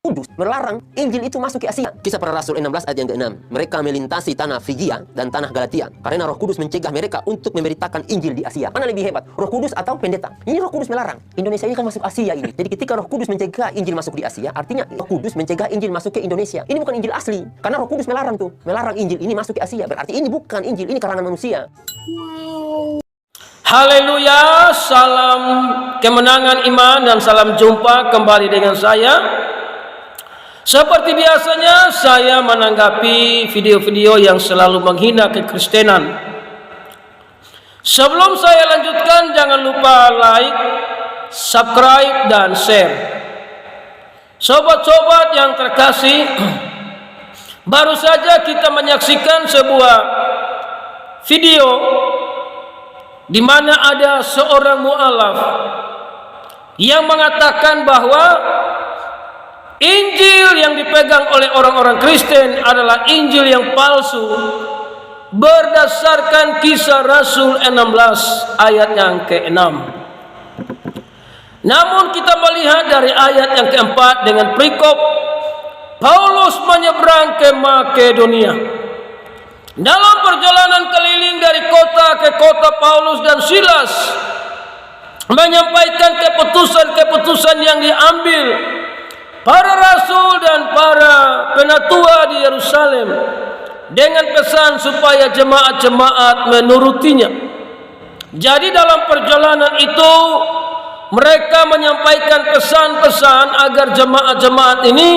Kudus melarang Injil itu masuk ke Asia. Kisah Para Rasul 16 ayat yang ke-6. Mereka melintasi tanah Frigia dan tanah Galatia karena Roh Kudus mencegah mereka untuk memberitakan Injil di Asia. Mana lebih hebat, Roh Kudus atau pendeta? Ini Roh Kudus melarang. Indonesia ini kan masuk Asia ini. Jadi ketika Roh Kudus mencegah Injil masuk di Asia, artinya Roh Kudus mencegah Injil masuk ke Indonesia. Ini bukan Injil asli, karena Roh Kudus melarang tuh, melarang Injil ini masuk ke Asia. Berarti ini bukan Injil, ini karangan manusia. Haleluya, salam kemenangan iman dan salam jumpa kembali dengan saya. Seperti biasanya saya menanggapi video-video yang selalu menghina kekristenan. Sebelum saya lanjutkan, jangan lupa like, subscribe, dan share. Sobat-sobat yang terkasih, baru saja kita menyaksikan sebuah video di mana ada seorang mu'alaf yang mengatakan bahwa Injil yang dipegang oleh orang-orang Kristen adalah Injil yang palsu berdasarkan Kisah Rasul 16 ayat yang ke-6. Namun kita melihat dari ayat yang keempat dengan perikop Paulus menyeberang ke Makedonia. Dalam perjalanan keliling dari kota ke kota, Paulus dan Silas menyampaikan keputusan-keputusan yang diambil para rasul dan para penatua di Yerusalem dengan pesan supaya jemaat-jemaat menurutinya. Jadi dalam perjalanan itu mereka menyampaikan pesan-pesan agar jemaat-jemaat ini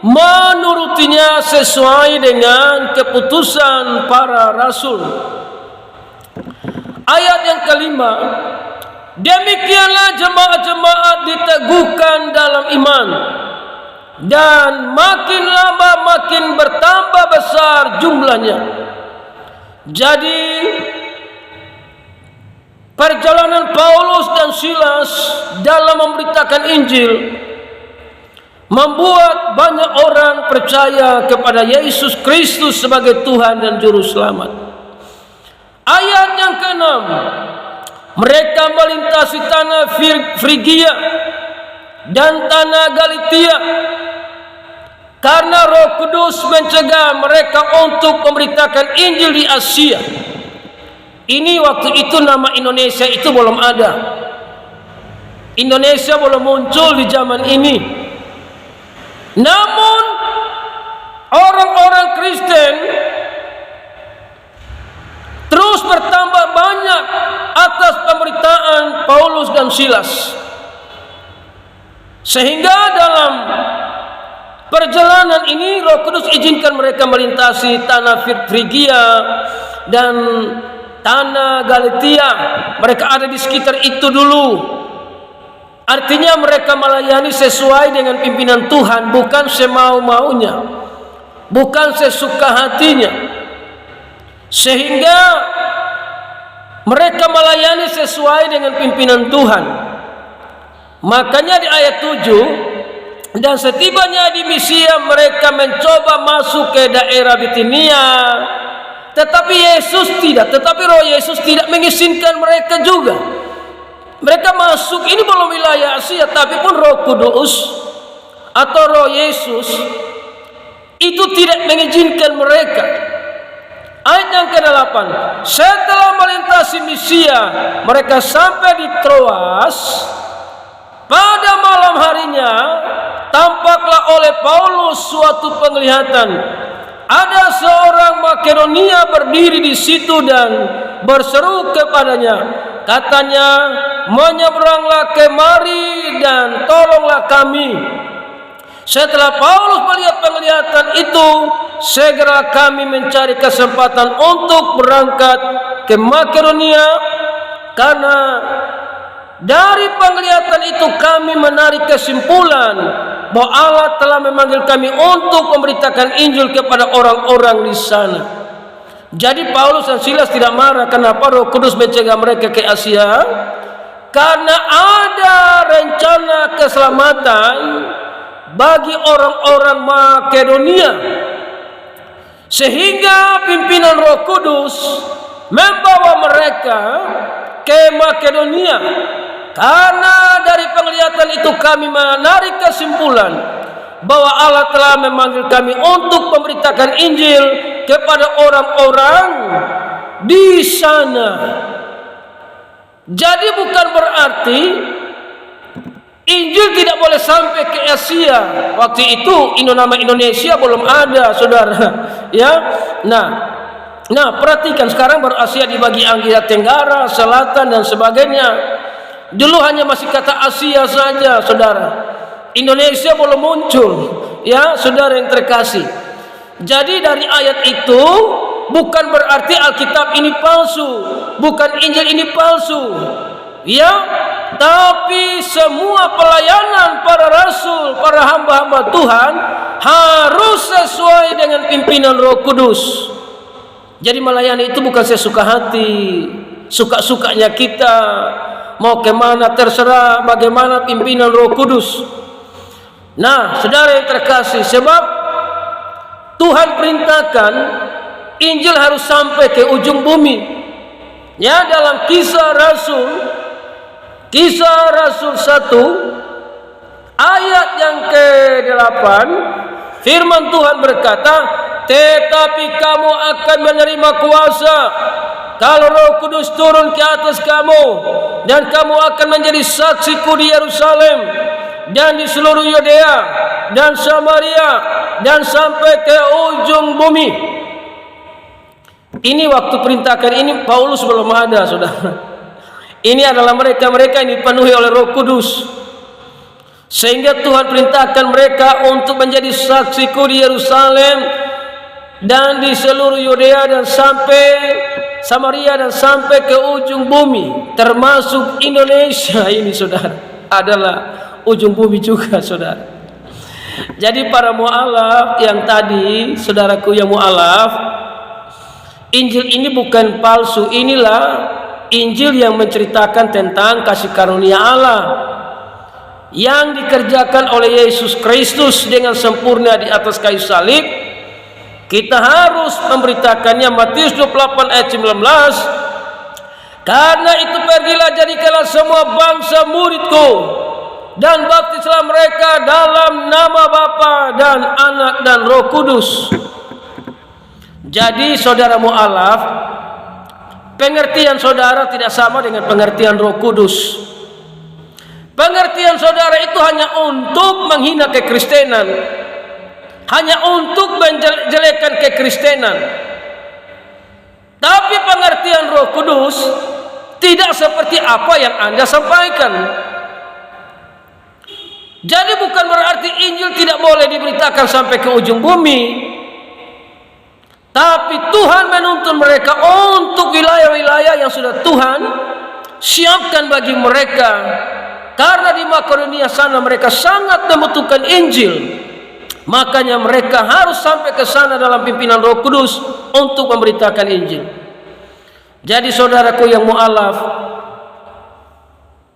menurutinya sesuai dengan keputusan para rasul. Ayat yang kelima, demikianlah jemaat-jemaat diteguhkan dalam iman, dan makin lama makin bertambah besar jumlahnya. Jadi perjalanan Paulus dan Silas dalam memberitakan Injil membuat banyak orang percaya kepada Yesus Kristus sebagai Tuhan dan Juru Selamat. Ayat yang ke-6, mereka melintasi tanah Frigia dan tanah Galatia karena Roh Kudus mencegah mereka untuk memberitakan Injil di Asia. Ini waktu itu nama Indonesia itu belum ada. Indonesia belum muncul di zaman ini. Namun orang-orang Kristen terus bertambah banyak atas pemberitaan Paulus dan Silas, sehingga dalam perjalanan ini Roh Kudus izinkan mereka melintasi tanah Frigia dan tanah Galatia. Mereka ada di sekitar itu dulu. Artinya mereka melayani sesuai dengan pimpinan Tuhan, bukan semau-maunya, bukan sesuka hatinya. Sehingga mereka melayani sesuai dengan pimpinan Tuhan. Makanya di ayat 7, dan setibanya di Misia mereka mencoba masuk ke daerah Bitinia, tetapi Roh Yesus tidak mengizinkan mereka juga. Mereka masuk, ini belum wilayah Asia, tapi pun Roh Kudus atau Roh Yesus itu tidak mengizinkan mereka. Ayat yang ke-8, setelah melintasi Misia, mereka sampai di Troas. Pada malam harinya tampaklah oleh Paulus suatu penglihatan. Ada seorang Makedonia berdiri di situ dan berseru kepadanya, katanya, menyeberanglah kemari dan tolonglah kami. Setelah Paulus melihat penglihatan itu, segera kami mencari kesempatan untuk berangkat ke Makedonia, karena dari penglihatan itu kami menarik kesimpulan bahwa Allah telah memanggil kami untuk memberitakan Injil kepada orang-orang di sana. Jadi Paulus dan Silas tidak marah kenapa Roh Kudus mencegah mereka ke Asia, karena ada rencana keselamatan bagi orang-orang Makedonia, sehingga pimpinan Roh Kudus membawa mereka ke Makedonia. Karena dari penglihatan itu kami menarik kesimpulan bahwa Allah telah memanggil kami untuk memberitakan Injil kepada orang-orang di sana. Jadi bukan berarti Injil tidak boleh sampai ke Asia. Waktu itu nama Indonesia belum ada, saudara. Ya, nah perhatikan sekarang baru Asia dibagi Asia Tenggara, Selatan dan sebagainya. Dulu hanya masih kata Asia saja, saudara. Indonesia belum muncul, ya, saudara yang terkasih. Jadi dari ayat itu bukan berarti Alkitab ini palsu, bukan Injil ini palsu, ya, tapi semua pelayanan para rasul, para hamba-hamba Tuhan harus sesuai dengan pimpinan Roh Kudus. Jadi melayani itu bukan sesuka hati, suka-sukanya kita, mau kemana terserah, bagaimana pimpinan Roh Kudus. Nah, saudara yang terkasih, sebab Tuhan perintahkan Injil harus sampai ke ujung bumi. Ya, dalam Kisah Rasul 1 ayat yang ke-8, firman Tuhan berkata, tetapi kamu akan menerima kuasa kalau Roh Kudus turun ke atas kamu, dan kamu akan menjadi saksiku di Yerusalem dan di seluruh Yudea dan Samaria dan sampai ke ujung bumi. Ini waktu perintahkan ini Paulus belum ada, saudara. Ini adalah mereka-mereka yang dipenuhi oleh Roh Kudus, sehingga Tuhan perintahkan mereka untuk menjadi saksiku di Yerusalem dan di seluruh Yudea dan sampai Samaria dan sampai ke ujung bumi, termasuk Indonesia ini, saudara, adalah ujung bumi juga, saudara. Jadi para mu'alaf yang tadi, saudaraku yang mu'alaf, Injil ini bukan palsu. Inilah Injil yang menceritakan tentang kasih karunia Allah yang dikerjakan oleh Yesus Kristus dengan sempurna di atas kayu salib. Kita harus memberitakannya. Matius 28 ayat 19, karena itu pergilah, jadikanlah semua bangsa muridku dan baptislah mereka dalam nama Bapa dan Anak dan Roh Kudus. Jadi saudara mu'alaf, pengertian saudara tidak sama dengan pengertian Roh Kudus. Pengertian saudara itu hanya untuk menghina kekristenan, hanya untuk menjelekan kekristenan. Tapi pengertian Roh Kudus tidak seperti apa yang Anda sampaikan. Jadi bukan berarti Injil tidak boleh diberitakan sampai ke ujung bumi, tapi Tuhan menuntun mereka untuk wilayah-wilayah yang sudah Tuhan siapkan bagi mereka. Karena di Makedonia sana mereka sangat membutuhkan Injil, makanya mereka harus sampai ke sana dalam pimpinan Roh Kudus untuk memberitakan Injil. Jadi saudaraku yang mu'alaf,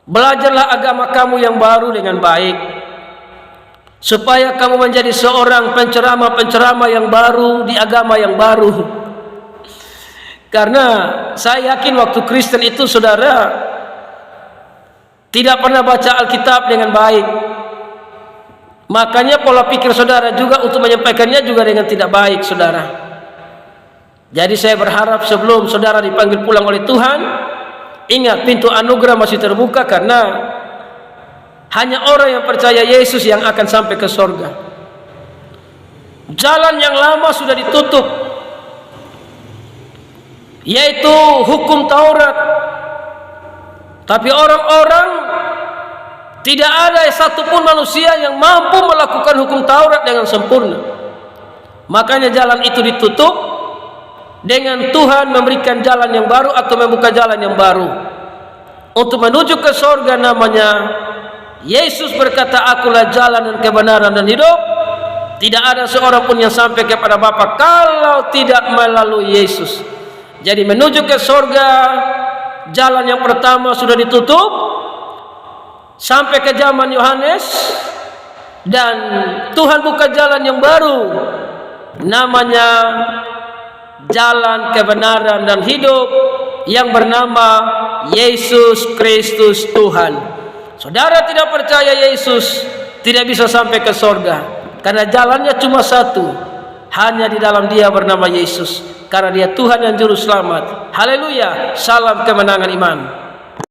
belajarlah agama kamu yang baru dengan baik, supaya kamu menjadi seorang penceramah-penceramah yang baru di agama yang baru. Karena saya yakin waktu Kristen itu saudara tidak pernah baca Alkitab dengan baik, makanya pola pikir saudara juga untuk menyampaikannya juga dengan tidak baik, saudara. Jadi saya berharap sebelum saudara dipanggil pulang oleh Tuhan, ingat pintu anugerah masih terbuka, karena hanya orang yang percaya Yesus yang akan sampai ke sorga. Jalan yang lama sudah ditutup, yaitu hukum Taurat. Tapi orang-orang, tidak ada satupun manusia yang mampu melakukan hukum Taurat dengan sempurna. Makanya jalan itu ditutup dengan Tuhan memberikan jalan yang baru atau membuka jalan yang baru untuk menuju ke sorga. Namanya Yesus berkata, akulah jalan dan kebenaran dan hidup. Tidak ada seorang pun yang sampai kepada Bapa kalau tidak melalui Yesus. Jadi menuju ke sorga, jalan yang pertama sudah ditutup sampai ke zaman Yohanes, dan Tuhan buka jalan yang baru, namanya jalan kebenaran dan hidup, yang bernama Yesus Kristus Tuhan. Saudara tidak percaya Yesus, tidak bisa sampai ke sorga. karena jalannya cuma satu, hanya di dalam Dia bernama Yesus, karena Dia Tuhan yang juru selamat. Haleluya, salam kemenangan iman.